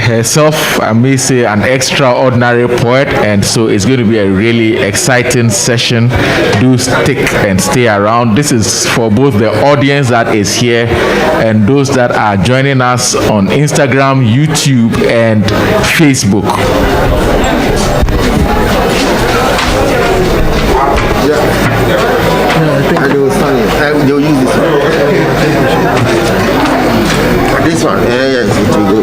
herself, I may say, an extraordinary poet, and so it's going to be a really exciting session. Do stick and stay around. This is for both the audience that is here and those that are joining us on Instagram, YouTube, and Facebook. They'll use this one. This one, yes, it will go.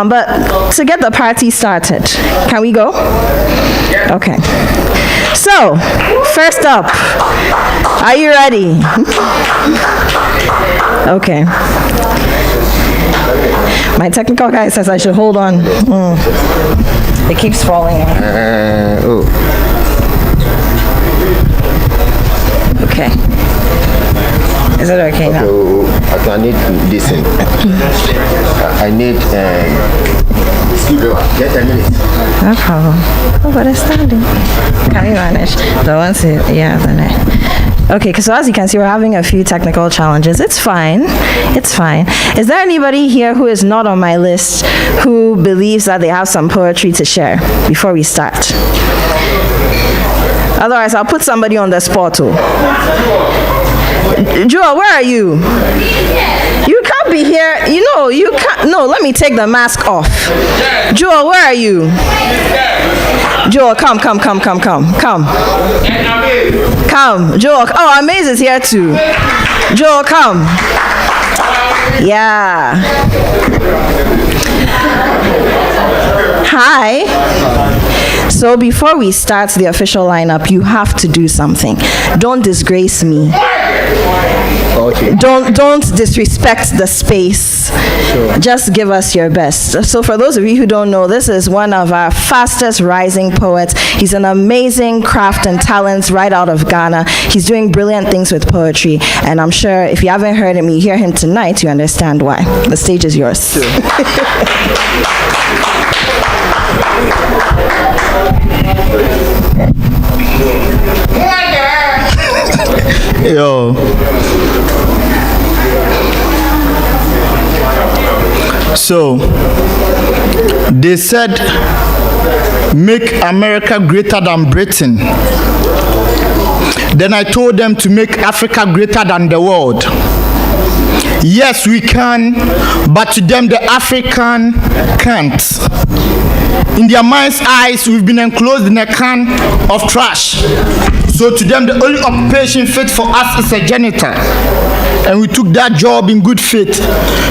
But to get the party started, can we go? Okay. So, first up, are you ready? Okay. My technical guy says I should hold on. It keeps falling. Okay. Is it okay now? I need this in. I need screwdriver. Get a minute. No problem. Oh, but it's standing. Can you manage? The ones here, yeah, okay, so as you can see, we're having a few technical challenges. It's fine. It's fine. Is there anybody here who is not on my list who believes that they have some poetry to share before we start? Otherwise, I'll put somebody on the spot too. Joel, where are you? You can't be here. You know, you can't. No, let me take the mask off. Joel, where are you? Joel, come. Come. Joel. Oh, Amaze is here too. Joel, come. Yeah. Hi. So before we start the official lineup, you have to do something. Don't disgrace me. Okay. Don't disrespect the space. Sure. Just give us your best. So for those of you who don't know, this is one of our fastest rising poets. He's an amazing craft and talent right out of Ghana. He's doing brilliant things with poetry, and I'm sure if you haven't heard him, you hear him tonight, you understand why. The stage is yours. Sure. Yo. So, they said, make America greater than Britain. Then I told them to make Africa greater than the world. Yes, we can, but to them, the African can't. In their mind's eyes, we've been enclosed in a can of trash. So to them, the only occupation fit for us is a janitor. And we took that job in good faith.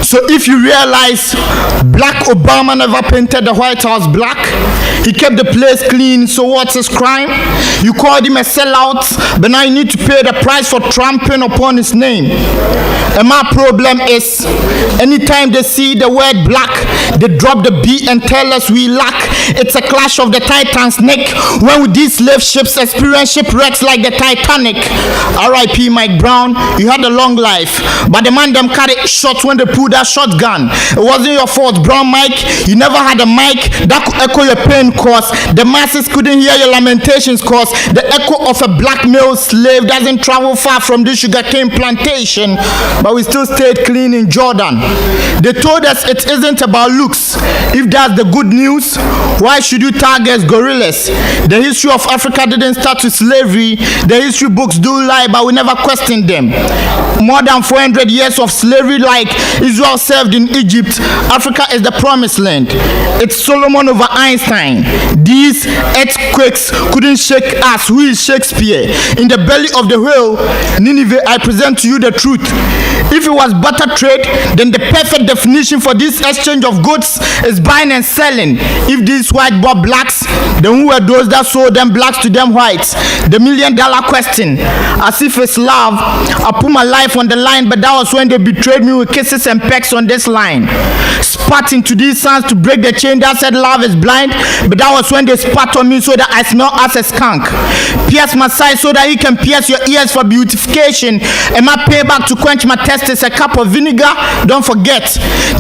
So if you realize Black Obama never painted the White House black, he kept the place clean, so what's his crime? You called him a sellout, but now you need to pay the price for trampling upon his name. And my problem is, anytime they see the word black, they drop the B and tell us we lack. It's a clash of the Titan's neck when these slave ships experience shipwrecks like the Titanic. R.I.P. Mike Brown, you had a long life, but the man them carry shots when they pulled that shotgun. It wasn't your fault, Brown Mike. You never had a mic that could echo your pain cause. The masses couldn't hear your lamentations cause the echo of a black male slave doesn't travel far from this sugarcane plantation. But we still stayed clean in Jordan. They told us it isn't about looks. If that's the good news, why should you target gorillas? The history of Africa didn't start with slavery. The history books do lie, but we never questioned them. More than 400 years of slavery like Israel served in Egypt, Africa is the promised land. It's Solomon over Einstein. These earthquakes couldn't shake us. Who is Shakespeare? In the belly of the whale, Nineveh, I present to you the truth. If it was barter trade, then the perfect definition for this exchange of goods is buying and selling. If these white bought blacks, then who were those that sold them blacks to them whites? The $1 million question. As if it's love, I put my life on the line, but that was when they betrayed me with kisses and pecks on this line. Spat into these sons to break the chain that said love is blind, but that was when they spat on me so that I smell as a skunk. Pierce my side so that you can pierce your ears for beautification, and my payback to quench my thirst is a cup of vinegar. Don't forget,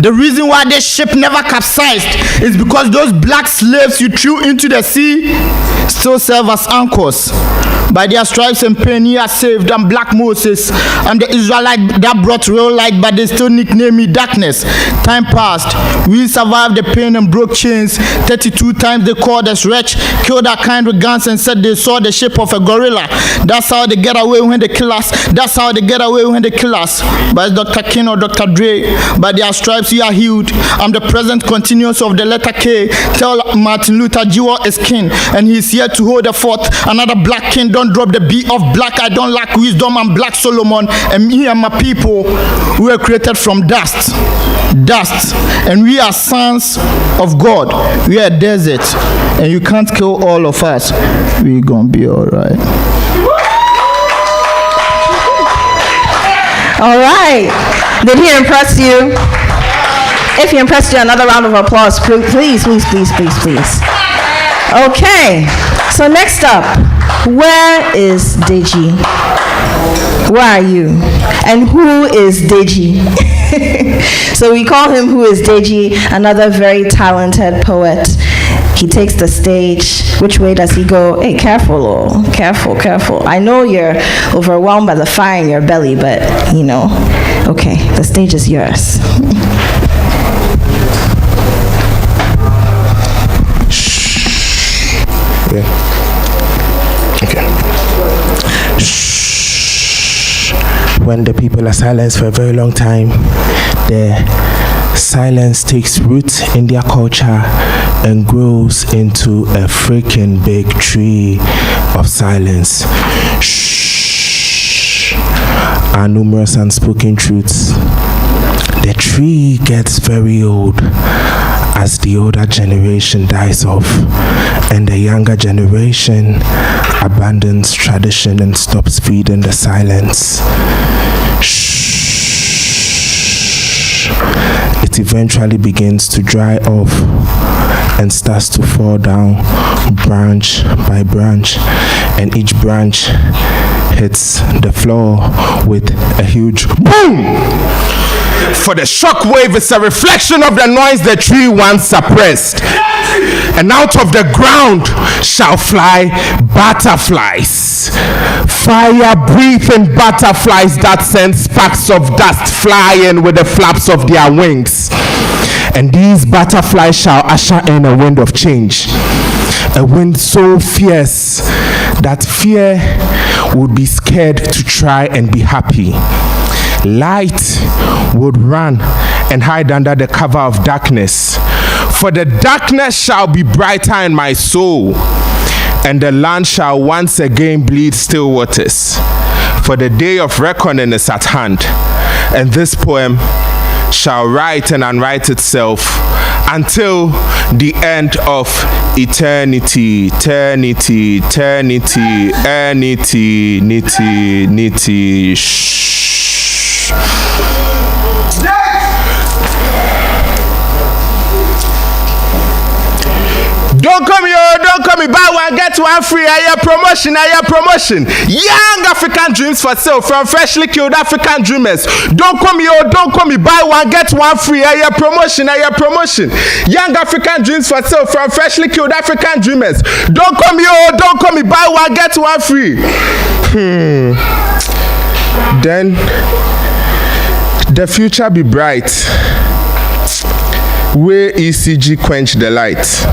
the reason why this ship never capsized is because those black slaves you threw into the sea still serve as anchors. By their stripes and pain, ye are saved. I'm Black Moses. I'm the Israelite that brought real light, but they still nickname me darkness. Time passed. We survived the pain and broke chains. 32 times they called us wretch, killed our kind with guns and said they saw the shape of a gorilla. That's how they get away when they kill us. That's how they get away when they kill us. But it's Dr. King or Dr. Dre. By their stripes we are healed. I'm the present continuous of the letter K. Tell Martin Luther Jr. is king, and he's here to hold the fort. Another black king. Don't drop the B of black. I don't lack wisdom. I'm Black Solomon, and me and my people, we were created from dust, and we are sons of God. We are desert, and you can't kill all of us. We gonna be all right. All right. Did he impress you? If he impressed you, another round of applause, please. Okay. So next up, where is Deji? Where are you? And who is Deji? So we call him Who is Deji, another very talented poet. He takes the stage. Which way does he go? Hey, careful, oh, careful. I know you're overwhelmed by the fire in your belly, but you know. Okay, the stage is yours. Okay. Shh. When the people are silenced for a very long time, the silence takes root in their culture and grows into a freaking big tree of silence. Shh. Are numerous unspoken truths. The tree gets very old as the older generation dies off and the younger generation abandons tradition and stops feeding the silence. Shh. it eventually begins to dry off and starts to fall down branch by branch, and each branch hits the floor with a huge boom. For the shock wave is a reflection of the noise the tree once suppressed, and out of the ground shall fly butterflies, fire-breathing butterflies that send sparks of dust flying with the flaps of their wings. And these butterflies shall usher in a wind of change, a wind so fierce that fear would be scared to try and be happy. Light would run and hide under the cover of darkness, for the darkness shall be brighter in my soul, and the land shall once again bleed still waters, for the day of reckoning is at hand. And this poem shall write and unwrite itself until the end of eternity, eternity, eternity, eternity, nitty, nitty, shh. Don't come me, buy one, get one free, a promotion. Young African dreams for sale from freshly killed African dreamers. Don't come me, buy one, get one free, a promotion. Young African dreams for sale from freshly killed African dreamers. Don't come me, buy one, get one free. Then the future be bright, where ECG quench the light.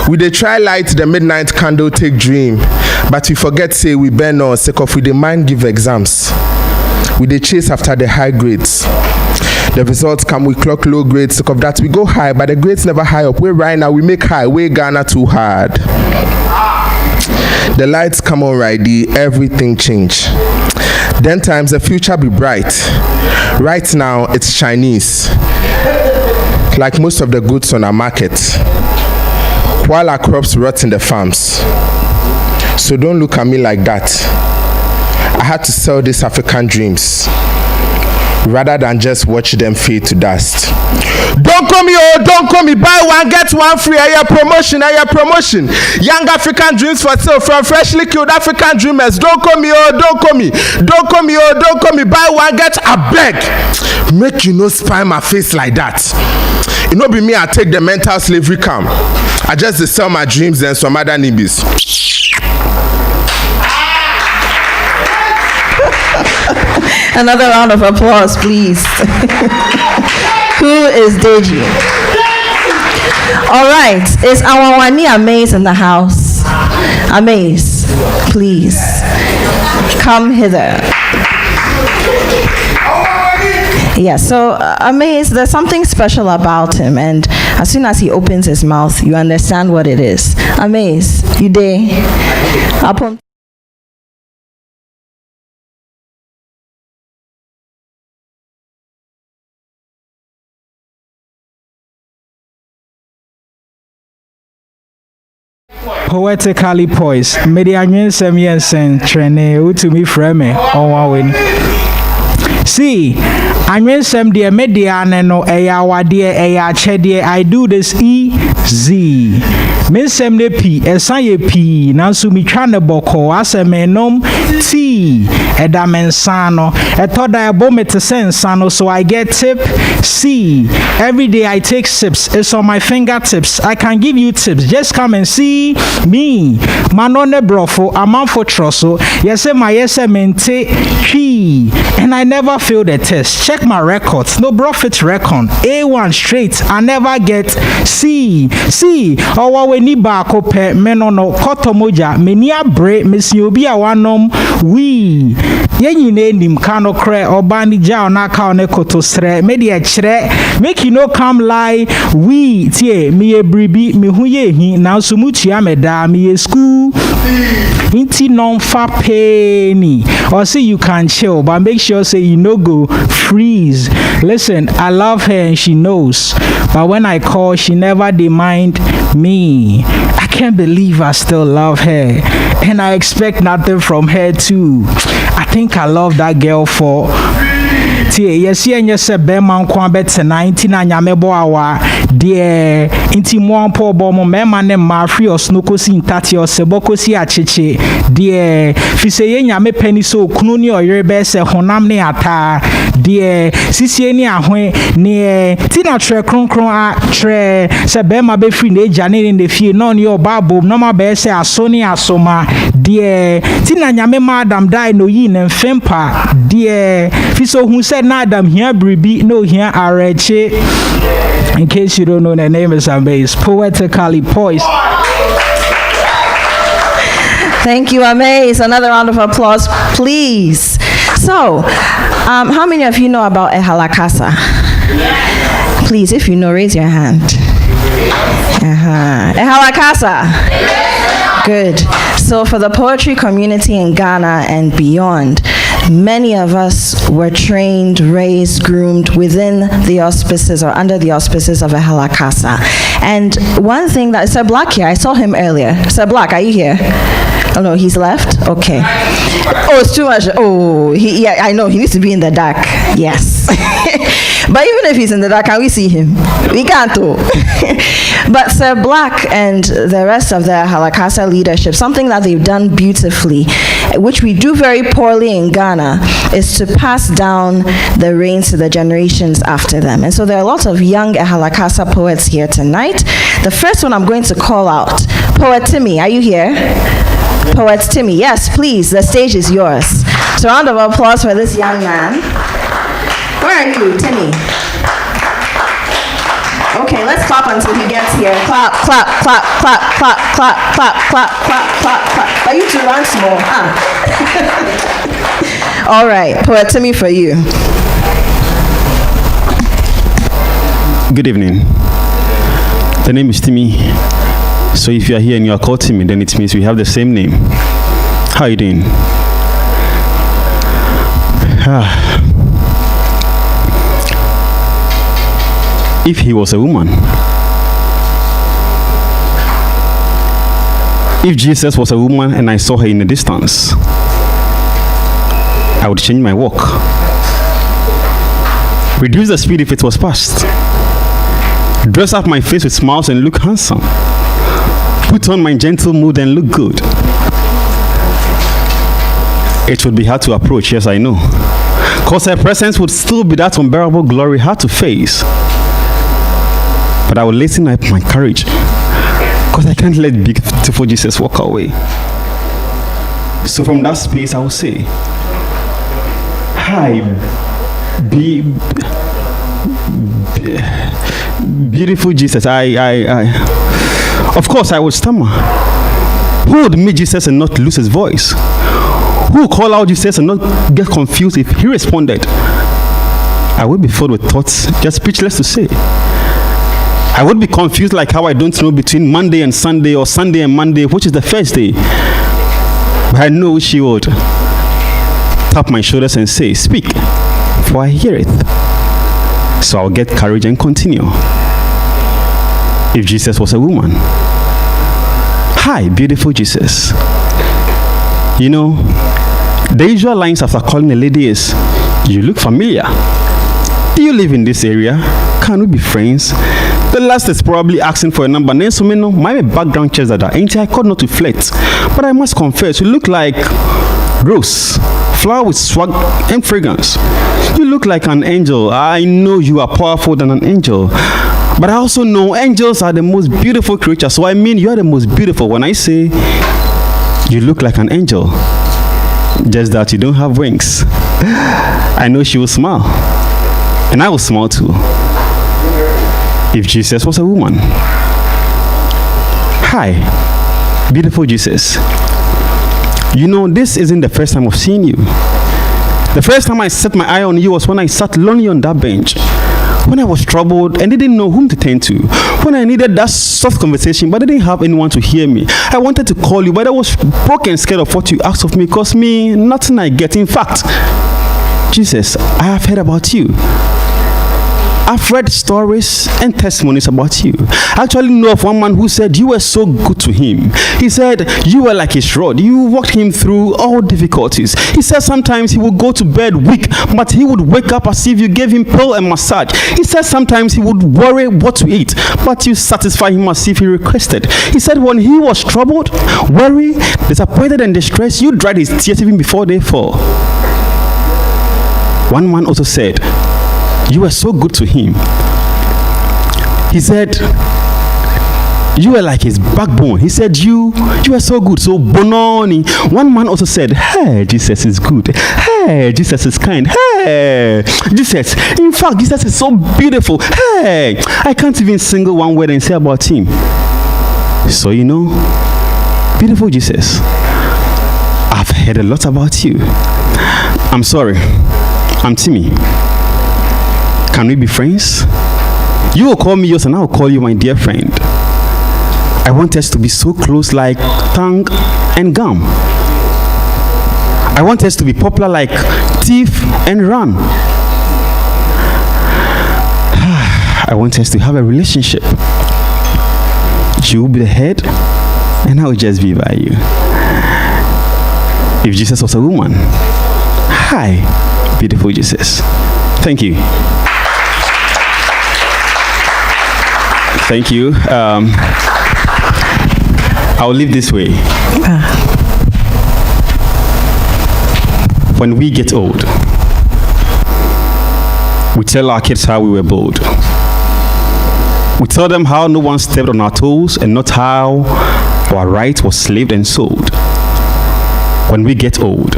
We dey try light the midnight candle take dream, but we forget say we burn on sake of we dey mind give exams. We dey chase after the high grades. The results come, we clock low grades, sake of that we go high, but the grades never high up. Where right now we make high, where Ghana too hard. The lights come on righty, everything change. Then times the future be bright. Right now it's Chinese, like most of the goods on our market, while our crops rot in the farms. So don't look at me like that. I had to sell these African dreams rather than just watch them fade to dust. Don't call me, buy one, get one free, a promotion. Young African dreams for sale from freshly killed African dreamers. Don't call me, buy one, get a beg. Make you no spy my face like that. It no be me, I take the mental slavery camp. I just dey sell my dreams and some other nibbies. Another round of applause, please. Who is Deji? All right, is our Wani Amaze in the house? Amaze, please come hither. Yeah, so Amaze, there's something special about him, and as soon as he opens his mouth, you understand what it is. Amaze, you day. Upon poetically poised. Medi anwensem yensen trene utumi frame on win. See, anwensem de media no eya wade eya chede. I do this easy. Mensem ne pi esan ye pi nanso mi twa ne boko asemenom tea eda mensano etoda ebo metesensano, so I get tip C. Every day I take sips, it's on my fingertips. I can give you tips, just come and see me. Manone brofo amanfo troso yese my yese mente chi, and I never fail the test. Check my records, no profit record. A1 straight, I never get C. Owa we ni ba ko pe menono kotomoja meni abre mesi obi a wanom we yenyine nim kano kre obani ja na ka ne kotosre media kire make you no come lie we tie me ebribi me hu ye hi na so mutua meda me school inti non fa penny or say you can chill, but make sure say you no go freeze. Listen, I love her and she knows, but when I call she never demand me. I can't believe I still love her, and I expect nothing from her too. I think I love that girl for tie yɛsi enye se bema nko abetena nti na nyame bo awa de nti mo ampo bo mo mema ne ma free osno kosi ntati osebo kosi acheche de fise ye nyame pani so kunu ni oyere be se honam ne ata de sisie ni ahwe ne ti na tre kronkron a tre se bema be free ne jane ne fie no ne obabo no ma be se aso ni asoma de ti na nyame ma Adam die no yi ne mfempa de fiso hu said na Adam here bribi no here areche. In case you don't know, the name is Amaze, poetically poised. Thank you, Amaze. Another round of applause, please. So, how many of you know about Ehalakasa? Please, if you know, raise your hand. Ehalakasa. Good. So for the poetry community in Ghana and beyond, many of us were trained, raised, groomed within the auspices or under the auspices of Ehalakasa. And one thing that, Sir Black here, I saw him earlier. Sir Black, are you here? Oh no, he's left? Okay. Oh, it's too much. Oh, yeah, I know, he needs to be in the dark. Yes. But even if he's in the dark, can we see him? We can't too. But Sir Black and the rest of the Halakasa leadership, something that they've done beautifully, which we do very poorly in Ghana, is to pass down the reins to the generations after them. And so there are lots of young Halakasa poets here tonight. The first one I'm going to call out, Poet Timmy, are you here? Poet Timmy, yes, please, the stage is yours. So round of applause for this young man. Where are you, Timmy? Okay, let's clap until he gets here. Clap, clap, clap, clap, clap, clap, clap, clap, clap, clap, clap. But you two run small, huh? All right, Poet Timmy for you. Good evening. The name is Timmy. So if you are here and you are called Timmy, then it means we have the same name. How are you doing? If he was a woman, if Jesus was a woman and I saw her in the distance, I would change my walk. Reduce the speed if it was fast. Dress up my face with smiles and look handsome. Put on my gentle mood and look good. It would be hard to approach, yes, I know. Because her presence would still be that unbearable glory hard to face. But I will listen up my courage. Because I can't let beautiful Jesus walk away. So from that space, I will say, hi, beautiful Jesus. Of course, I would stammer. Who would meet Jesus and not lose his voice? Who would call out Jesus and not get confused if he responded? I would be filled with thoughts, just speechless to say. I would be confused like how I don't know between Monday and Sunday or Sunday and Monday, which is the first day. But I know she would tap my shoulders and say, speak, for I hear it. So I'll get courage and continue. If Jesus was a woman. Hi, beautiful Jesus. You know, the usual lines after calling a lady is, you look familiar. Do you live in this area? Can we be friends? The last is probably asking for a number. My background checks that ain't I called not to flirt. But I must confess, you look like Rose, flower with swag and fragrance. You look like an angel. I know you are powerful than an angel. But I also know angels are the most beautiful creatures. So I mean, you are the most beautiful when I say you look like an angel. Just that you don't have wings. I know she will smile. And I will smile too. If Jesus was a woman. Hi, beautiful Jesus. You know, this isn't the first time I've seen you. The first time I set my eye on you was when I sat lonely on that bench. When I was troubled and didn't know whom to turn to. When I needed that soft conversation but didn't have anyone to hear me. I wanted to call you but I was broken and scared of what you asked of me. Because me, nothing I get. In fact, Jesus, I have heard about you. I've read stories and testimonies about you. I actually know of one man who said you were so good to him. He said you were like his rod. You walked him through all difficulties. He said sometimes he would go to bed weak, but he would wake up as if you gave him pill and massage. He said sometimes he would worry what to eat, but you satisfy him as if he requested. He said when he was troubled, worried, disappointed, and distressed, you dried his tears even before they fall. One man also said, you were so good to him. He said, you were like his backbone. He said, you were so good, so bononi. One man also said, hey, Jesus is good. Hey, Jesus is kind. Hey, Jesus. In fact, Jesus is so beautiful. Hey, I can't even single one word and say about him. So, you know, beautiful Jesus, I've heard a lot about you. I'm sorry. I'm Timmy. Can we be friends? You will call me yours and I will call you my dear friend. I want us to be so close like tongue and gum. I want us to be popular like thief and run. I want us to have a relationship. You will be the head and I will just be by you. If Jesus was a woman, hi, beautiful Jesus. Thank you. Thank you. I'll leave this way. When we get old, we tell our kids how we were bold. We tell them how no one stepped on our toes and not how our right was slaved and sold. When we get old,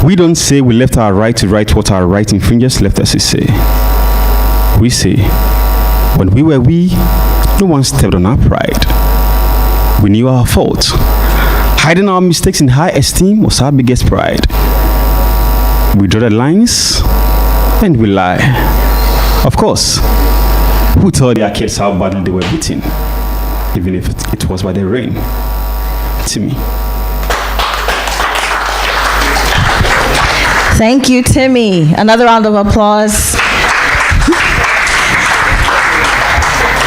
we don't say we left our right to write what our right infringers left us to say. We say, when we were we, no one stepped on our pride. We knew our fault. Hiding our mistakes in high esteem was our biggest pride. We draw the lines and we lie. Of course, who told their kids how badly they were beaten, even if it was by the rain? Timmy. Thank you, Timmy. Another round of applause.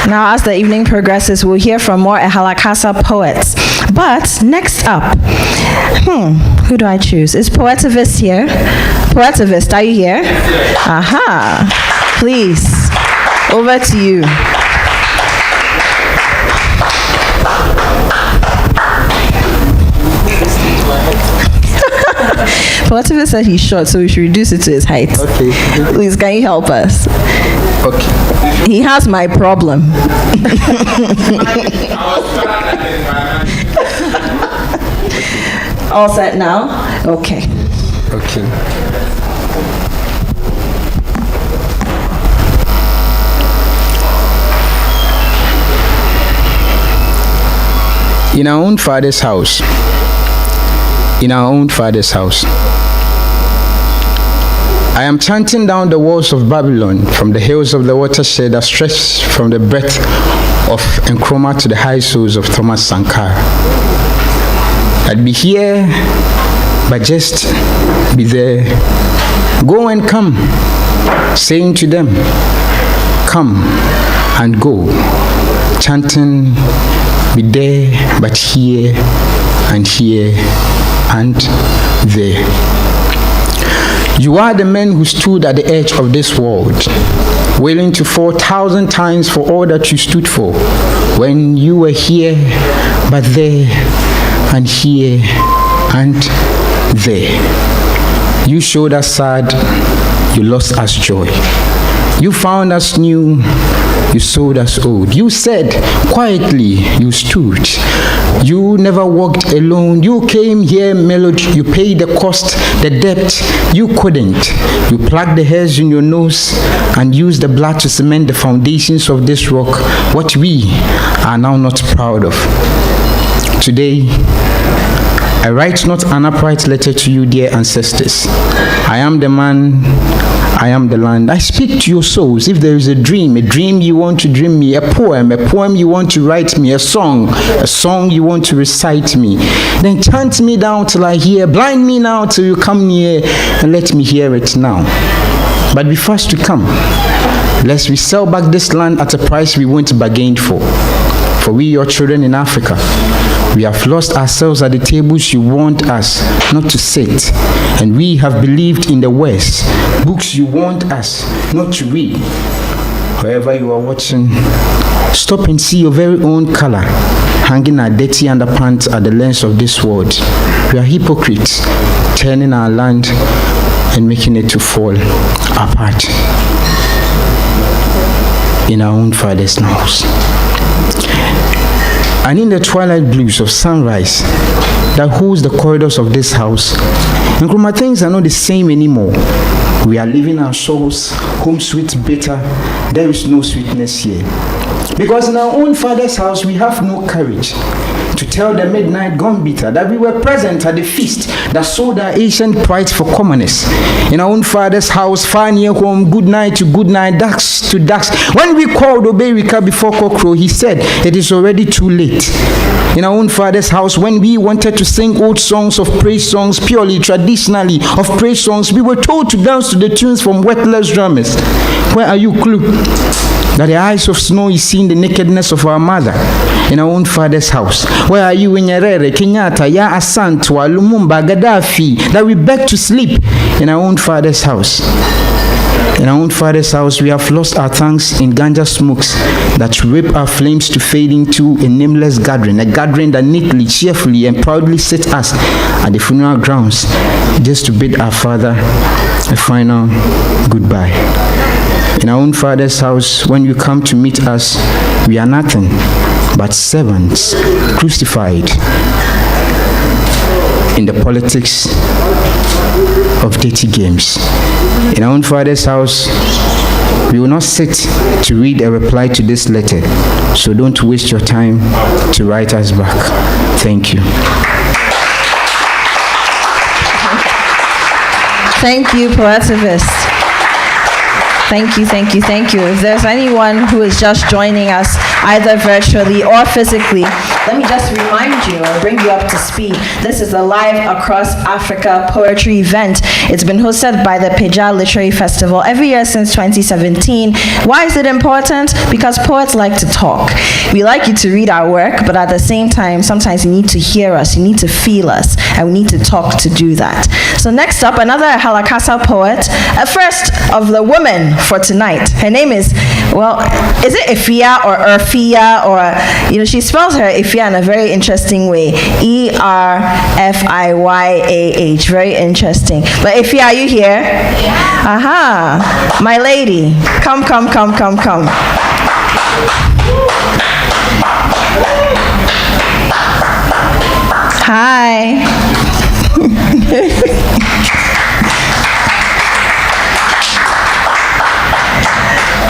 Now, as the evening progresses, we'll hear from more Ehalakasa poets. But next up, who do I choose? Is Poetivist here? Poetivist, are you here? Aha. Please, over to you. Poetivist said he's short, so we should reduce it to his height. Okay. Please, can you help us? Okay. He has my problem. All set now? Okay. Okay. In our own Father's house. In our own Father's house. I am chanting down the walls of Babylon from the hills of the watershed that stretch from the breadth of Nkrumah to the high soles of Thomas Sankara. I'd be here, but just be there. Go and come, saying to them, come and go. Chanting, be there, but here and here and there. You are the men who stood at the edge of this world, willing to fall 1,000 times for all that you stood for, when you were here, but there, and here, and there. You showed us sad, you lost us joy. You found us new, you sold us old. You said, quietly, you stood. You never walked alone. You came here mellowed. You paid the cost, the debt. You couldn't. You plucked the hairs in your nose and used the blood to cement the foundations of this rock, what we are now not proud of. Today, I write not an upright letter to you, dear ancestors. I am the man, I am the land. I speak to your souls. If there is a dream you want to dream me, a poem you want to write me, a song you want to recite me, then chant me down till I hear, blind me now till you come near, and let me hear it now. But be fast to come, lest we sell back this land at a price we won't bargain for. For we, your children in Africa, we have lost ourselves at the tables you want us not to sit, and we have believed in the West, books you want us not to read. Wherever you are watching, stop and see your very own color hanging our dirty underpants at the lens of this world. We are hypocrites, turning our land and making it to fall apart in our own father's house. And in the twilight blues of sunrise that holds the corridors of this house, Nkrumah, things are not the same anymore. We are leaving our souls home sweet bitter. There is no sweetness here. Because in our own father's house, we have no courage to tell the midnight gone bitter that we were present at the feast that sold our ancient pride for commoners. In our own father's house, far near home, good night to good night, ducks to ducks. When we called Oberika before cockcrow, he said, it is already too late. In our own father's house, when we wanted to sing old songs of praise songs, purely, traditionally, of praise songs, we were told to dance to the tunes from wetlands drummers. Where are you, Clue? That the eyes of snow is seeing the nakedness of our mother in our own father's house. Where are you in Nyerere, Kenyatta, Ya Asantwa, Lumumba, Gaddafi, that we beg to sleep in our own father's house? In our own father's house, we have lost our tongues in ganja smokes that rip our flames to fade into a nameless gathering, a gathering that neatly, cheerfully, and proudly sits us at the funeral grounds just to bid our father a final goodbye. In our own father's house, when you come to meet us, we are nothing but servants crucified in the politics of dirty games. In our own father's house, we will not sit to read a reply to this letter, so don't waste your time to write us back. Thank you. Thank you, Poetivist. Thank you, thank you, thank you. If there's anyone who is just joining us, either virtually or physically, let me just remind you or bring you up to speed. This is a live Across Africa poetry event. It's been hosted by the Peja Literary Festival every year since 2017. Why is it important? Because poets like to talk. We like you to read our work, but at the same time, sometimes you need to hear us, you need to feel us, and we need to talk to do that. So next up, another Halakasa poet, a first of the women for tonight. Her name is, well, is it Efia or Erfia, or, she spells her Efia in a very interesting way. E-R-F-I-Y-A-H. Very interesting. But Efia, are you here? Yeah. Aha. My lady. Come. Hi.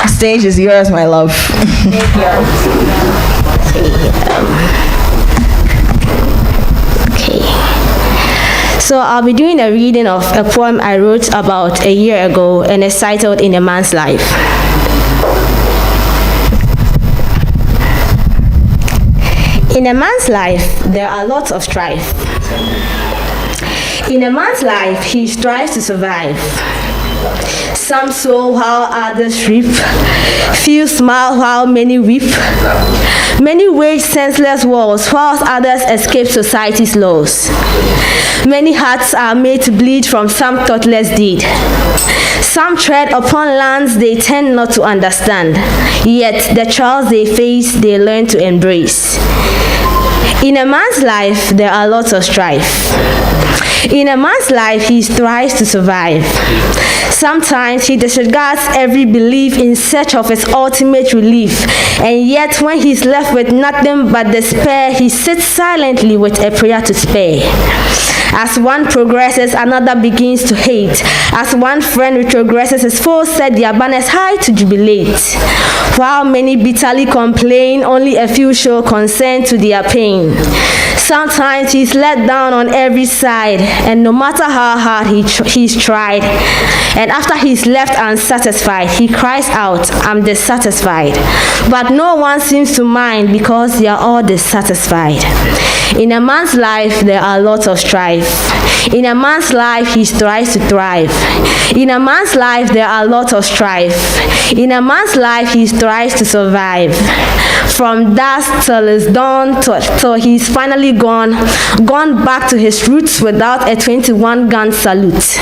The stage is yours, my love. Okay. So I'll be doing a reading of a poem I wrote about a year ago, and it's titled In a Man's Life. In a man's life, there are lots of strife. In a man's life, he strives to survive. Some sow while others reap. Few smile while many weep. Many wage senseless wars whilst others escape society's laws. Many hearts are made to bleed from some thoughtless deed. Some tread upon lands they tend not to understand, yet the trials they face they learn to embrace. In a man's life, there are lots of strife. In a man's life, he strives to survive. Sometimes he disregards every belief in search of his ultimate relief, and yet when he's left with nothing but despair, he sits silently with a prayer to spare. As one progresses, another begins to hate. As one friend retrogresses, his foes set their banners high to jubilate. While many bitterly complain, only a few show concern to their pain. Sometimes he's let down on every side, and no matter how hard he's tried, and after he's left unsatisfied, he cries out, "I'm dissatisfied." But no one seems to mind because they are all dissatisfied. In a man's life, there are lots of strife. In a man's life, he strives to thrive. In a man's life, there are lots of strife. In a man's life, he strives to survive. From dusk till it's dawn, till he's finally gone back to his roots without a 21-gun salute.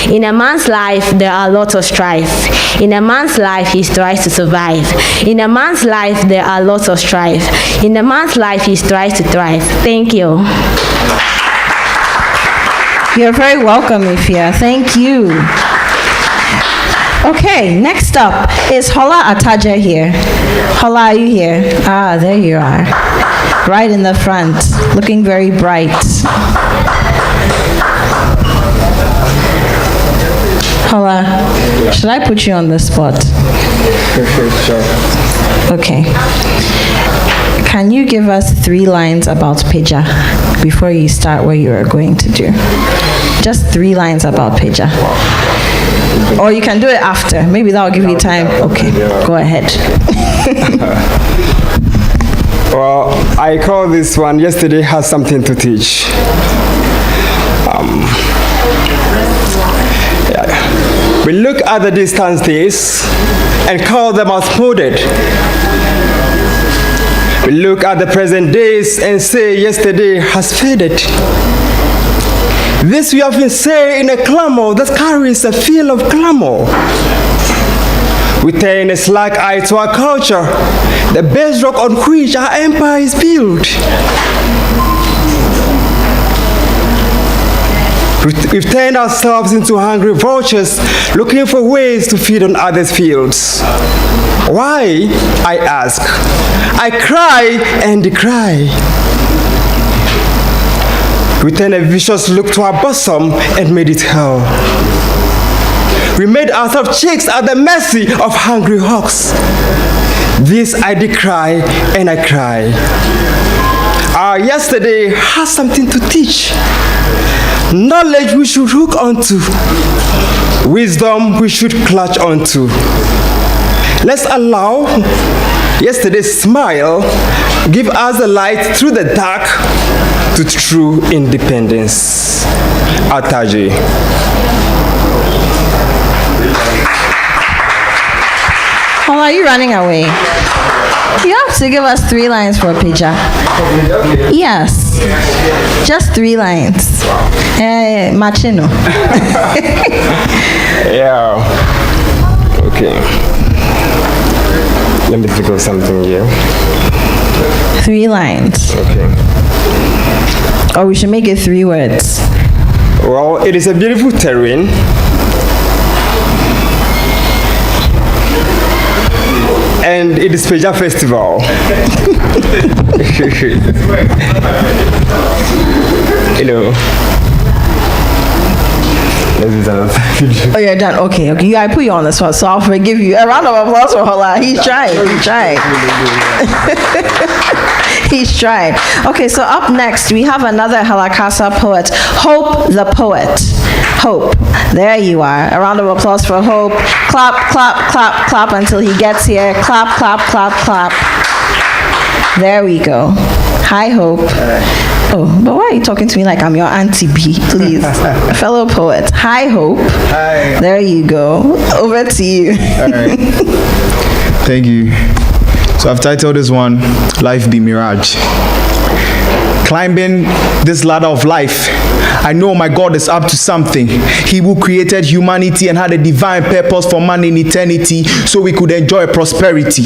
In a man's life, there are lots of strife. In a man's life, he strives to survive. In a man's life, there are lots of strife. In a man's life, he strives to thrive. Thank you. You're very welcome, Ifia. Thank you. Okay, next up is Hola Ataja here. Hola, are you here? Ah, there you are. Right in the front, looking very bright. Hola, should I put you on the spot? Okay. Can you give us 3 lines about Peja before you start what you are going to do? Just 3 lines about Peja. Or you can do it after. Maybe that will give you time. Okay, go ahead. Well, I call this one Yesterday Has Something to Teach. We look at the distant days and call them outmoded. We look at the present days and say yesterday has faded. This we often say in a clamor that carries a feel of glamour. We turn a slack eye to our culture, the bedrock on which our empire is built. We've turned ourselves into hungry vultures looking for ways to feed on others' fields. Why, I ask? I cry and decry. We turn a vicious look to our bosom and made it hell. We made ourselves chicks at the mercy of hungry hawks. This I decry and I cry. Our yesterday has something to teach. Knowledge we should hook onto. Wisdom we should clutch onto. Let's allow yesterday's smile give us the light through the dark to true independence. Ataje. How are you running away? You have to give us 3 lines for Peja. Yes. Just 3 lines. Machino. Yeah. Okay. Let me think of something here. 3 lines. Okay. Or we should make it 3 words. Well, it is a beautiful terrain. And it is Peja Festival. You know. Oh, you're done. Okay. I put you on the spot, so I'll forgive you. A round of applause for Hola. He's trying. He's trying. Okay, so up next, we have another Halakasa poet, Hope the Poet. Hope. There you are. A round of applause for Hope. Clap, clap, clap, clap until he gets here. Clap, clap, clap, clap. There we go. Hi, Hope. Oh, but why are you talking to me like I'm your Auntie B? Please. Fellow poet. Hi, Hope. Hi. There you go. Over to you. All right. Thank you. So I've titled this one, Life Be Mirage. Climbing this ladder of life, I know my God is up to something. He who created humanity and had a divine purpose for man in eternity so we could enjoy prosperity.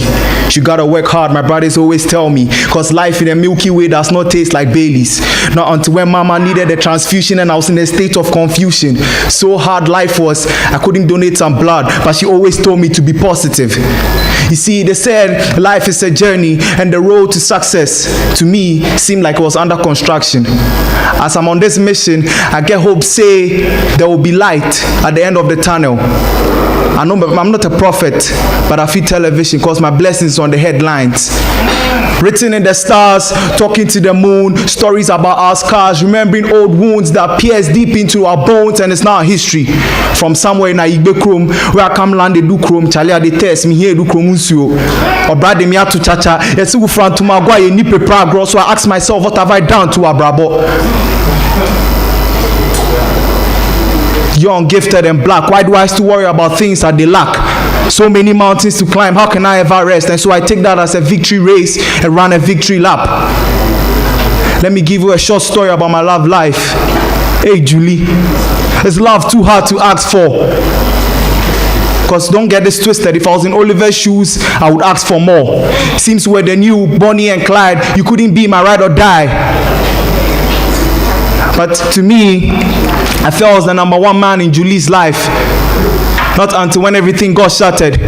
You gotta work hard, my brothers always tell me, cause life in the Milky Way does not taste like Baileys. Not until when mama needed a transfusion and I was in a state of confusion. So hard life was, I couldn't donate some blood, but she always told me to be positive. You see, they said life is a journey and the road to success to me seemed like it was under construction. As I'm on this mission, I get hope say there will be light at the end of the tunnel. I know I'm not a prophet, but I feel television because my blessings on the headlines. Written in the stars, talking to the moon, stories about our scars, remembering old wounds that pierce deep into our bones, and it's now a history. From somewhere in Igbe Chrome, where I come land, they do Chrome, Charlie, they test me here, do Chrome, or brad me out to Chacha, yes, who front to my boy, you need paper, so I ask myself, what have I done to our brabo? Young, gifted, and black. Why do I still worry about things that they lack? So many mountains to climb. How can I ever rest? And so I take that as a victory race and run a victory lap. Let me give you a short story about my love life. Hey, Julie, is love too hard to ask for? Because don't get this twisted. If I was in Oliver's shoes, I would ask for more. Seems we're the new Bonnie and Clyde. You couldn't be my ride or die. But to me, I felt I was the number one man in Julie's life. Not until when everything got shattered.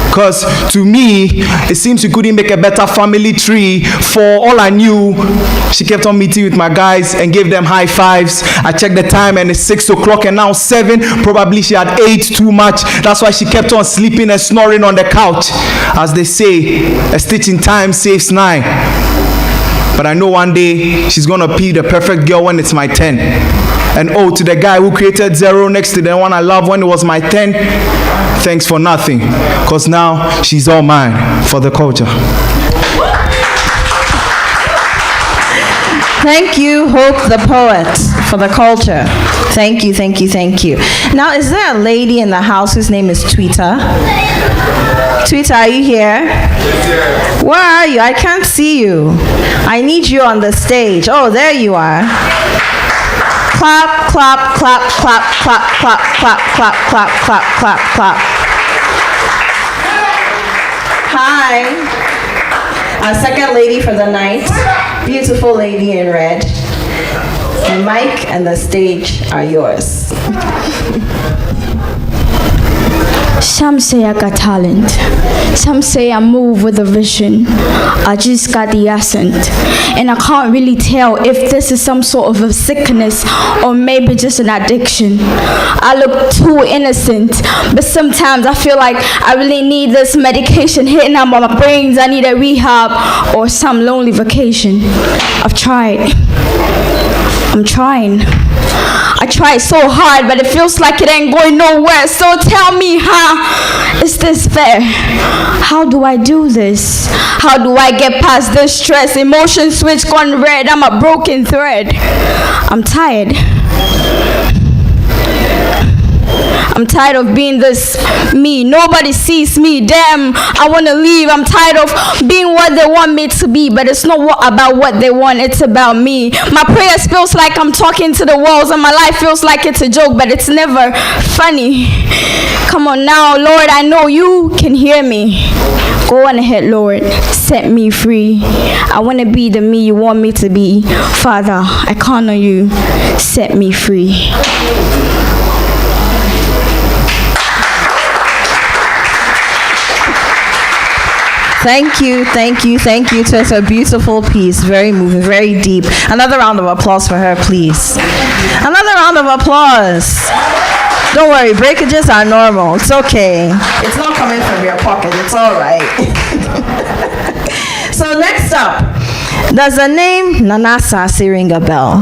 Because to me, it seems we couldn't make a better family tree. For all I knew, she kept on meeting with my guys and gave them high fives. I checked the time and it's 6 o'clock and now 7. Probably she had ate too much. That's why she kept on sleeping and snoring on the couch. As they say, a stitch in time saves 9. But I know one day she's gonna be the perfect girl when it's my 10. And oh, to the guy who created 0 next to the one I love when it was my 10, thanks for nothing. Because now she's all mine for the culture. Thank you, Hope the poet, for the culture. Thank you, thank you, thank you. Now, is there a lady in the house whose name is Tweeter? Tweeter, are you here? Where are you? I can't see you. I need you on the stage. Oh, there you are. Clap, clap, clap, clap, clap, clap, clap, clap, clap, clap, clap, clap. Hi. Our second lady for the night. Beautiful lady in red. The mic and the stage are yours. Some say I got talent. Some say I move with a vision. I just got the accent. And I can't really tell if this is some sort of a sickness or maybe just an addiction. I look too innocent, but sometimes I feel like I really need this medication hitting on my brains. I need a rehab or some lonely vacation. I've tried. I'm trying. I try so hard, but it feels like it ain't going nowhere. So tell me, how is this fair? How do I do this? How do I get past this stress? Emotion switch gone red. I'm a broken thread. I'm tired. I'm tired of being this me. Nobody sees me. Damn, I want to leave. I'm tired of being what they want me to be, but it's not about what they want. It's about me. My prayers feels like I'm talking to the walls, and my life feels like it's a joke, but it's never funny. Come on now, Lord, I know you can hear me. Go on ahead, Lord. Set me free. I want to be the me you want me to be. Father, I count on you. Set me free. Thank you, thank you, thank you. It's a beautiful piece, very moving, very deep. Another round of applause for her, please. Another round of applause. Don't worry, breakages are normal. It's okay. It's not coming from your pocket. It's all right. So next up, does the name Nana Sasi ring a bell?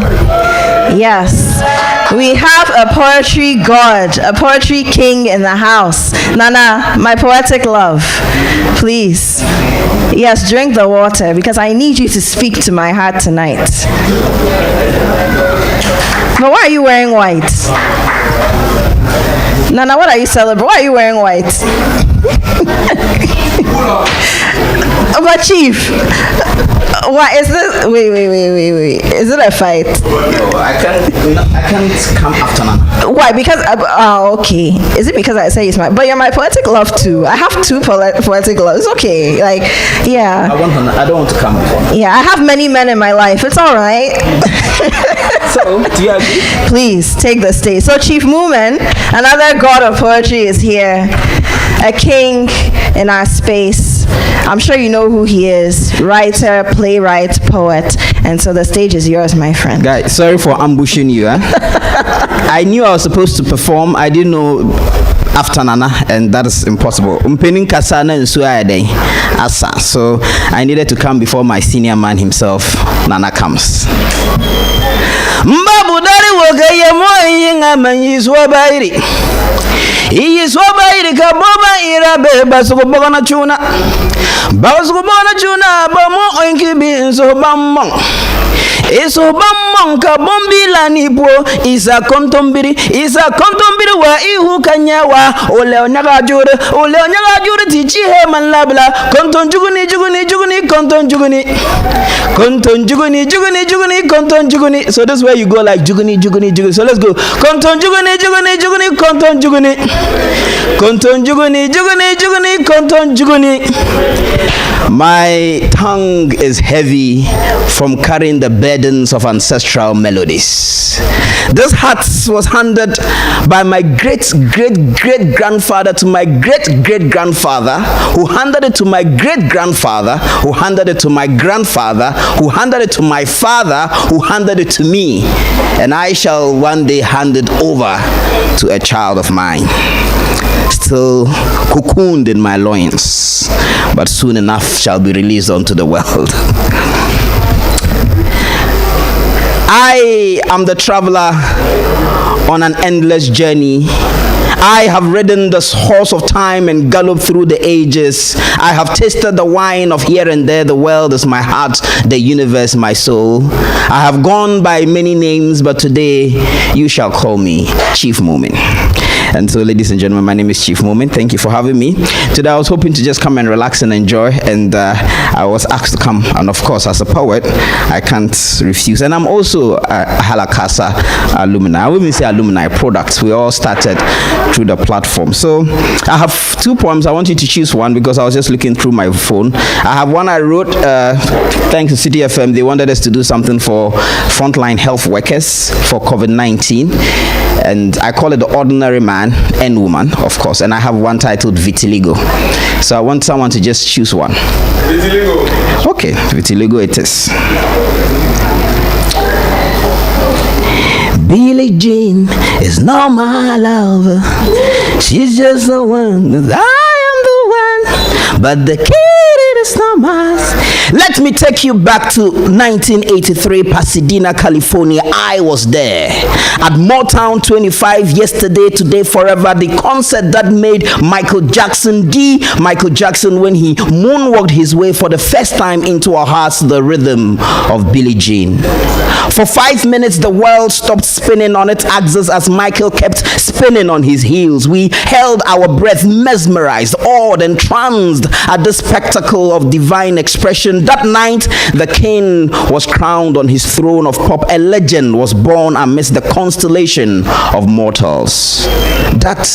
Yes. We have a poetry god, a poetry king in the house. Nana, my poetic love, please. Yes, drink the water because I need you to speak to my heart tonight. But why are you wearing white? Nana, what are you celebrating? Why are you wearing white? But Chief, what is this? Wait. Is it a fight? No, I can't come after Nana. Why? Because, okay. Is it because I say it's my, but you're my poetic love too. I have two poetic loves. It's okay. Like, yeah. I don't want to come before. Yeah, I have many men in my life. It's all right. So, do you agree? Please, take the stage. So Chief Moomin, another god of poetry, is here. A king in our space. I'm sure you know who he is. Writer, playwright, poet. And so the stage is yours, my friend. Guys, sorry for ambushing you. I knew I was supposed to perform. I didn't know after Nana, and that is impossible. Umpenin kasana nsuade asa. So I needed to come before my senior man himself, Nana comes. Mbabu dari wogaye moyinga manyiswa bairi. Iyiswa bairi kaboba irabe basukuboga na chuna. Basukuboga na chuna bomo oinkibi nso bamong. Eso bamong kabombila nipo isa kontombiri wa ihu kanyawa ole onyaga jure tichi he manlabla konton juguni konton juguni konton juguni. So this is where you go like juguni. So let's go konton juguni konton juguni konton juguni. My tongue is heavy from carrying the burdens of ancestral melodies. This hat was handed by my great grandfather to my great grandfather, who handed it to my great grandfather, who handed it to my grandfather, who handed it to my father, who handed it to me, and I shall one day hand it over to a child of mine. Still cocooned in my loins, but soon enough shall be released onto the world. I am the traveler on an endless journey. I have ridden this horse of time and galloped through the ages. I have tasted the wine of here and there. The world is my heart, the universe my soul. I have gone by many names, but today you shall call me Chief Moment. And so, ladies and gentlemen, my name is Chief Moment. Thank you for having me. Today, I was hoping to just come and relax and enjoy, and I was asked to come. And of course, as a poet, I can't refuse. And I'm also a Halakasa alumni. I wouldn't say alumni, products. We all started through the platform. So I have 2 poems. I want you to choose one because I was just looking through my phone. I have one I wrote thanks to City FM. They wanted us to do something for frontline health workers for COVID-19. And I call it The Ordinary Man and Woman, of course. And I have one titled Vitiligo. So I want someone to just choose one. Vitiligo. Okay, Vitiligo it is. Billie Jean is not my lover. She's just the one. I am the one. But the kid is not mine. Let me take you back to 1983, Pasadena, California. I was there at Motown 25, yesterday, today, forever. The concert that made Michael Jackson when he moonwalked his way for the first time into our hearts, the rhythm of Billie Jean. For 5 minutes, the world stopped spinning on its axis as Michael kept spinning on his heels. We held our breath, mesmerized, awed, and tranced at the spectacle of divine expression. That night, the king was crowned on his throne of pop. A legend was born amidst the constellation of mortals. That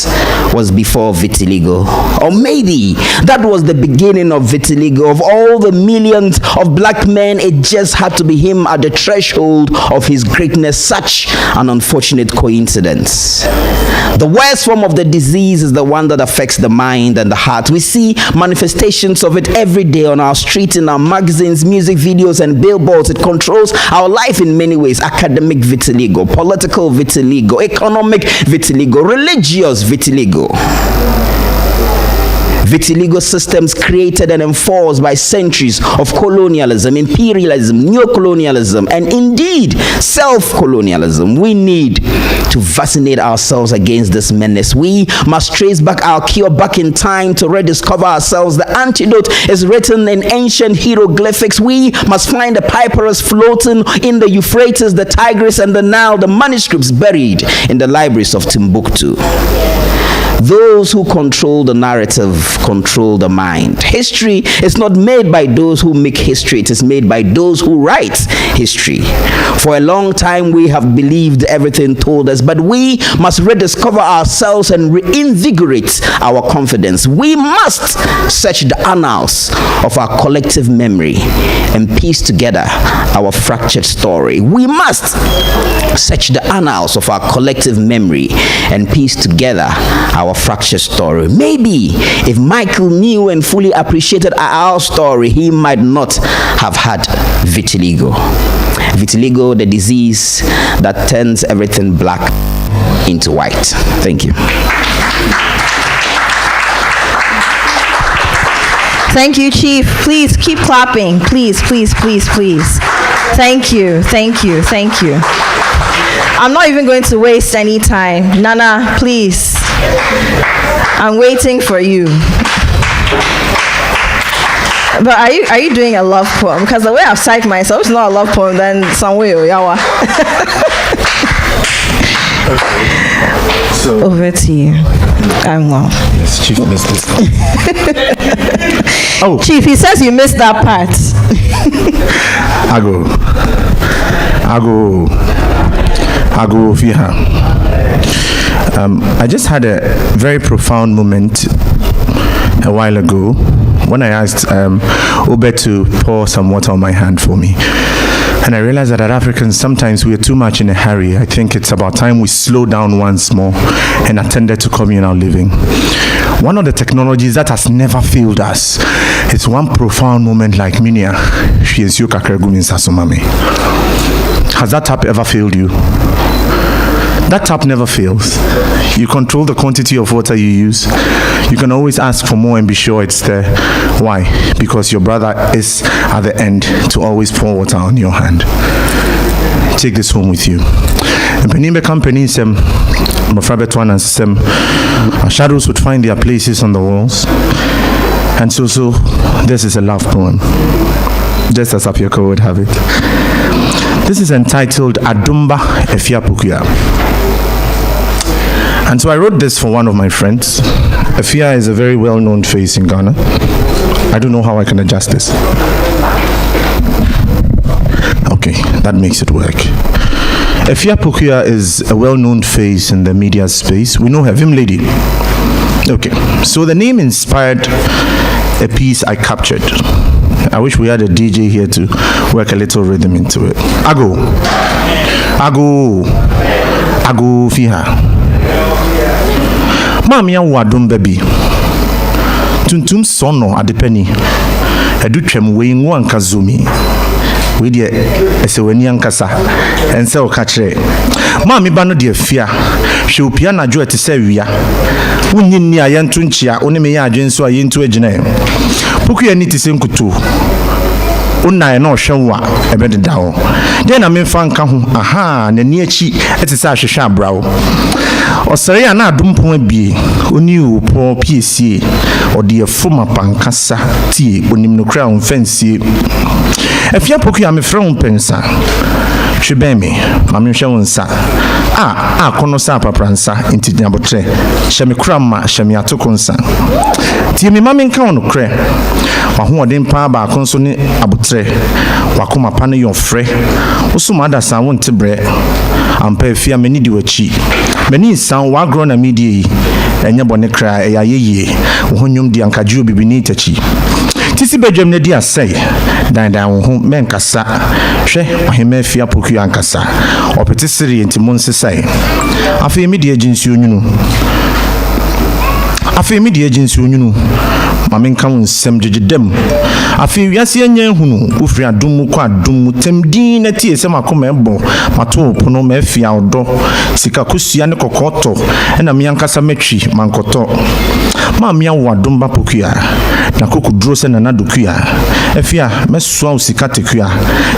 was before Vitiligo. Or maybe that was the beginning of Vitiligo. Of all the millions of black men, it just had to be him at the threshold of his greatness. Such an unfortunate coincidence. The worst form of the disease is the one that affects the mind and the heart. We see manifestations of it every day on our streets, in our magazines, music videos, and billboards. It controls our life in many ways. Academic vitiligo, political vitiligo, economic vitiligo, religious vitiligo. Vitiligo systems created and enforced by centuries of colonialism, imperialism, neocolonialism, and indeed self-colonialism. We need to vaccinate ourselves against this menace. We must trace back our cure back in time to rediscover ourselves. The antidote is written in ancient hieroglyphics. We must find the papyrus floating in the Euphrates, the Tigris, and the Nile, the manuscripts buried in the libraries of Timbuktu. Those who control the narrative control the mind. History is not made by those who make history. It is made by those who write history. For a long time, we have believed everything told us, but we must rediscover ourselves and reinvigorate our confidence. We must search the annals of our collective memory and piece together our fractured story. We must search the annals of our collective memory and piece together our fractured story. Maybe if Michael knew and fully appreciated our story, he might not have had vitiligo. Vitiligo, the disease that turns everything black into white. Thank you. Thank you, Chief. Please keep clapping. Please, please, please, please. Thank you, thank you, thank you. I'm not even going to waste any time. Nana, please. I'm waiting for you. But are you doing a love poem? Because the way I've psyched myself, it's not a love poem, then some way, yawa. So, over to you. I'm well. Yes, Chief missed this. Oh, Chief, he says you missed that part. Ago Fiha. I just had a very profound moment a while ago when I asked Obed to pour some water on my hand for me. And I realized that as Africans, sometimes we are too much in a hurry. I think it's about time we slow down once more and attended to communal living. One of the technologies that has never failed us is one profound moment like Minia. Has that tap ever failed you? That tap never fails. You control the quantity of water you use. You can always ask for more and be sure it's there. Why? Because your brother is at the end to always pour water on your hand. Take this home with you. Shadows would find their places on the walls. And so this is a love poem, just as Apiako would have it. This is entitled Adumba Efiapukuya. And so I wrote this for one of my friends. Efia is a very well-known face in Ghana. I don't know how I can adjust this. Okay, that makes it work. Efia Pukuya is a well-known face in the media space. We know her, Vim Lady. Okay, so the name inspired a piece I captured. I wish we had a DJ here to work a little rhythm into it. Ago Fiha. Mami ya wadum baby. Tuntum sono adepeni. Edutwem we ngu ankazumi. We die eseweni ankasa. Ense okachre. Mami bano die fia. Hwe opia na jo etese wia. Unyinni ayentu nchia onime ya adwenso ayentu agine. Puku ya niti se nkutu. Una no hwewa ebededa ho. De na memfa nka ho. Aha, nani achi etese ahwehwe abrawo. Osare ya na adumpon abie. Oni opo piesie. Ode efoma pankasa tie onim no kra onfansie. Efia poku ya me frɛ wo pensa. Hwebe me, mame hwɛ wo nsa. Kono sa papransa inti nyabotre. Hwɛ me kra ma, hwɛ me atoko nsa. Tie me mame nka wo no kra. Wa ho ɔden pa ba konso ne abotre. Wa koma pa ne yon frɛ. Osuma da san wo ntebre. Ampa efia mani di wachi. Mani san wa gro na medie. Enye bone kra eya yeye. Wo honyom di ankaji obibini tachi. Tisi bedwem ne di asai. Dan wo ho menkasa. Hwɛ ohema afia poku ankasa. Opete siri enti monsesai. Afi mi di agency onyunu. Mame nka wo nsɛm gyegyedam. Afi wiase anya hunu ofiri adom kɔ adom temdin na tie sɛ makoma ɛbɔ mato pono ma afia odɔ sika kosua ne kokɔtɔ ɛna me ankasa matwi mankɔtɔ ma me awo adom ba pokua na kokuduro sɛ nana dokua afia mesoa sika tekua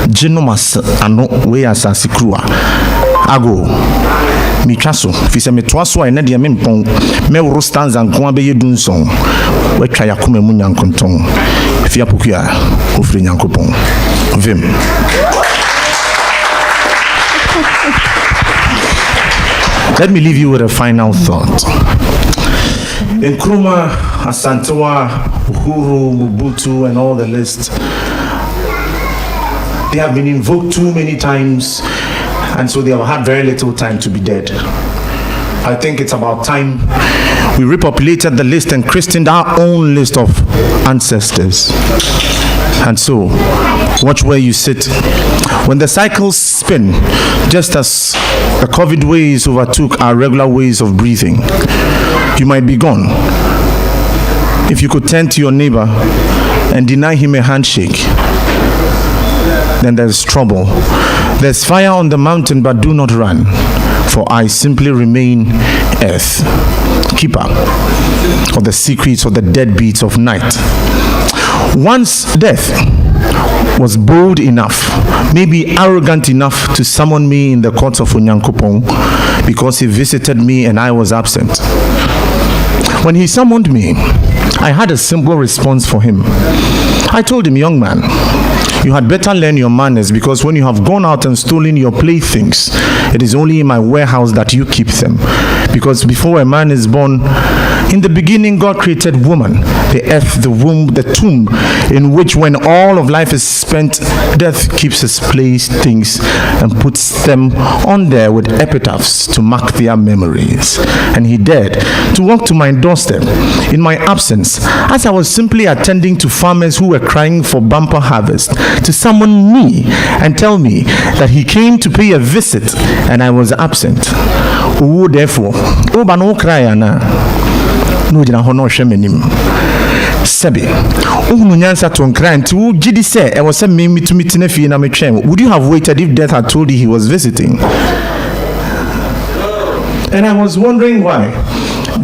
gye no mas ano we asase kruwa ago mitwaso fi se metwaso ai na de me mpon me woro stanza nko abeye dunson watwa yakoma mu nyankonton fi apokua ofri nyankopon vim. Let me leave you with a final thought. Nkrumah, Asantewa, Uhuru, Mobutu, and all the list, they have been invoked too many times, and so they have had very little time to be dead. I think it's about time we repopulated the list and christened our own list of ancestors. And so, watch where you sit. When the cycles spin, just as the COVID waves overtook our regular ways of breathing, you might be gone. If you could turn to your neighbor and deny him a handshake, then there's trouble. There's fire on the mountain, but do not run, for I simply remain earth, keeper of the secrets of the deadbeats of night. Once death was bold enough, maybe arrogant enough to summon me in the courts of Onyankopon because he visited me and I was absent. When he summoned me, I had a simple response for him. I told him, young man, you had better learn your manners, because when you have gone out and stolen your playthings, it is only in my warehouse that you keep them. Because before a man is born, in the beginning God created woman, the earth, the womb, the tomb, in which when all of life is spent, death keeps his playthings and puts them on there with epitaphs to mark their memories. And he dared to walk to my doorstep in my absence, as I was simply attending to farmers who were crying for bumper harvest, to summon me and tell me that he came to pay a visit and I was absent. Oh, therefore, oh, but no cry, Anna. No, jina hono shemenim. Sebe, no nyansa to nkra nti wo gidi se e was me to meet na fie na me twem. Would you have waited if death had told you he was visiting? And I was wondering why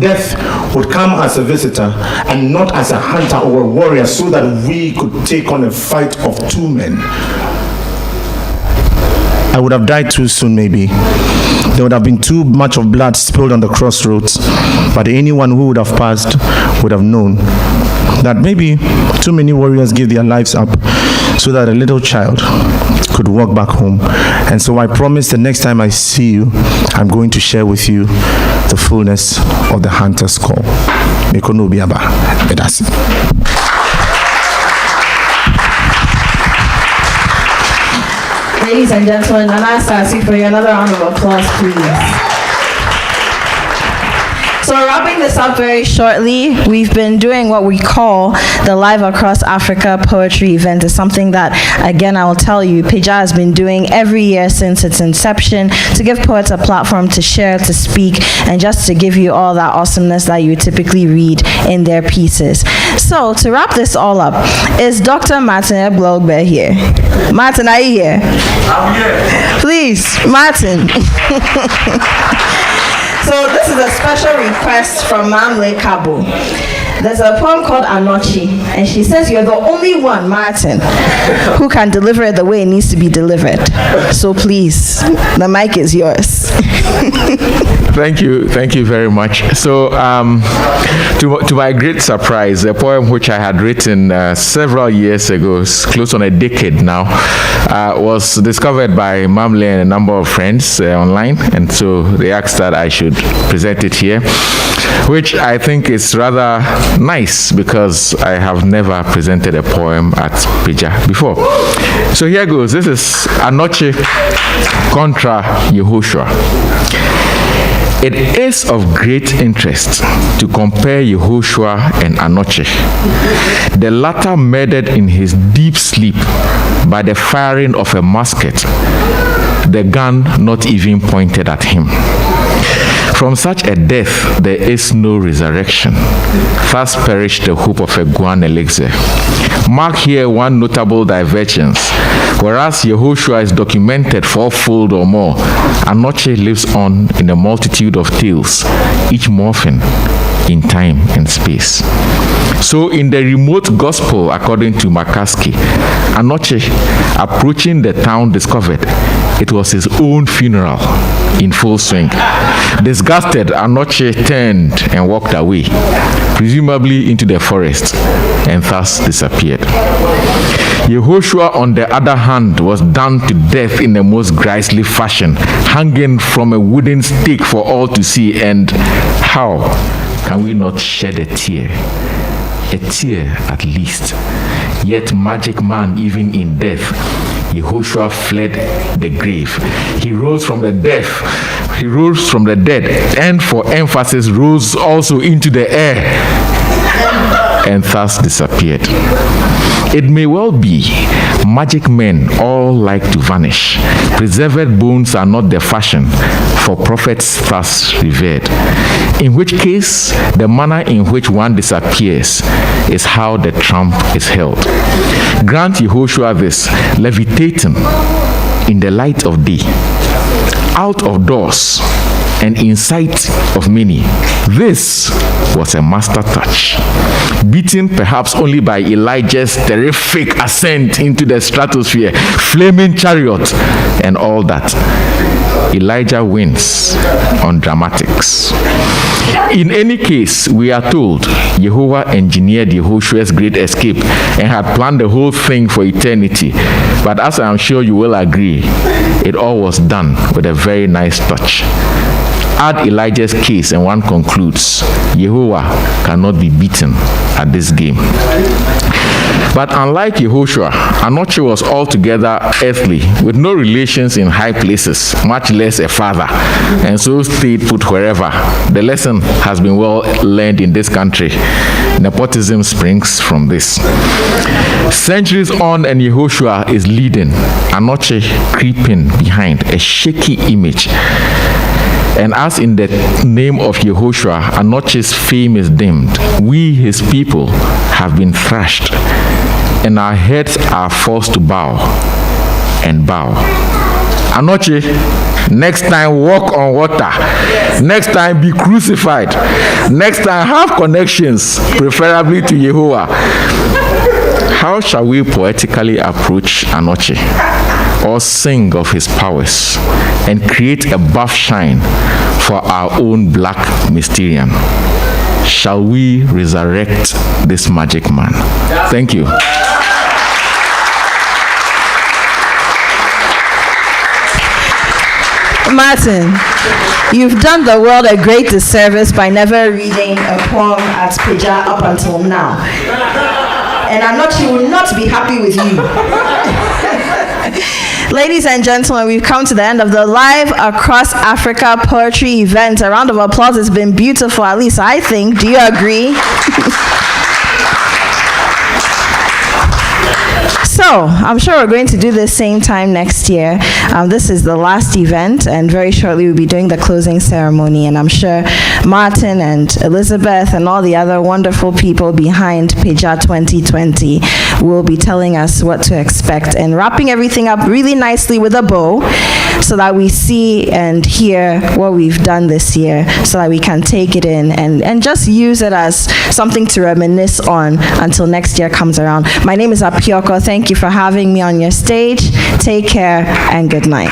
death would come as a visitor and not as a hunter or a warrior, so that we could take on a fight of two men. I would have died too soon, maybe. There would have been too much of blood spilled on the crossroads, but anyone who would have passed would have known that maybe too many warriors gave their lives up so that a little child could walk back home. And so I promise the next time I see you, I'm going to share with you the fullness of the hunter's call. Mekono biaba, edasi. Ladies and gentlemen, Nana Sasi, for you, another round of applause, please. So wrapping this up very shortly, we've been doing what we call the Live Across Africa Poetry event. It's something that, again, I will tell you, Peja has been doing every year since its inception, to give poets a platform to share, to speak, and just to give you all that awesomeness that you typically read in their pieces. So to wrap this all up, is Dr. Martin Eblogbe here? Martin, are you here? I'm here. Please, Martin. So this is a special request from Mamle Kabo. There's a poem called Anochi, and she says you're the only one, Martin, who can deliver it the way it needs to be delivered. So please, the mic is yours. Thank you very much. So, to my great surprise, a poem which I had written several years ago, close on a decade now, was discovered by Mamle and a number of friends online, and so they asked that I should present it here, which I think is rather nice because I have never presented a poem at Peja before. So here goes. This is Anoche contra Yehoshua. It is of great interest to compare Yehoshua and Anoche, the latter murdered in his deep sleep by the firing of a musket, the gun not even pointed at him. From such a death, there is no resurrection. Thus perished the hope of a Guan elixir. Mark here one notable divergence. Whereas Yehoshua is documented fourfold or more, Anoche lives on in a multitude of tales, each morphing in time and space. So in the remote gospel, according to McCaskey, Anoche, approaching the town, discovered it was his own funeral in full swing. Disgusted, Anoche turned and walked away, presumably into the forest, and thus disappeared. Yehoshua, on the other hand, was done to death in the most grisly fashion, hanging from a wooden stake for all to see. And how can we not shed a tear? A tear at least. Yet magic man, even in death, Yehoshua fled the grave. He rose from the dead. He rose from the dead, and for emphasis, rose also into the air, and thus disappeared. It may well be magic men all like to vanish. Preserved bones are not the fashion, for prophets thus revered. In which case, the manner in which one disappears is how the trump is held. Grant Yehoshua this, levitating in the light of day, out of doors, and insight of many. This was a master touch, beaten perhaps only by Elijah's terrific ascent into the stratosphere, flaming chariot, and all that. Elijah wins on dramatics. In any case, we are told Jehovah engineered Yehoshua's great escape and had planned the whole thing for eternity. But as I am sure you will agree, it all was done with a very nice touch. Add Elijah's case and one concludes, Jehovah cannot be beaten at this game. But unlike Yehoshua, Anoche was altogether earthly, with no relations in high places, much less a father, and so stayed put wherever. The lesson has been well learned in this country. Nepotism springs from this. Centuries on and Yehoshua is leading, Anoche creeping behind, a shaky image. And as in the name of Yehoshua, Anoche's fame is dimmed. We, his people, have been thrashed, and our heads are forced to bow and bow. Anoche, next time walk on water. Next time be crucified. Next time have connections, preferably to Yehovah. How shall we poetically approach Anoche, or sing of his powers, and create a buff shine for our own black mysterium? Shall we resurrect this magic man? Thank you. Martin, you've done the world a great disservice by never reading a poem at Peja up until now. And Anoche will not be happy with you. Ladies and gentlemen, we've come to the end of the Live Across Africa poetry event. A round of applause has been beautiful, at least I think. Do you agree? So, I'm sure we're going to do this same time next year. This is the last event, and very shortly we'll be doing the closing ceremony. And I'm sure Martin and Elizabeth and all the other wonderful people behind Peja 2020 will be telling us what to expect and wrapping everything up really nicely with a bow so that we see and hear what we've done this year, so that we can take it in and just use it as something to reminisce on until next year comes around. My name is Apioko. Thank you for having me on your stage. Take care and good night.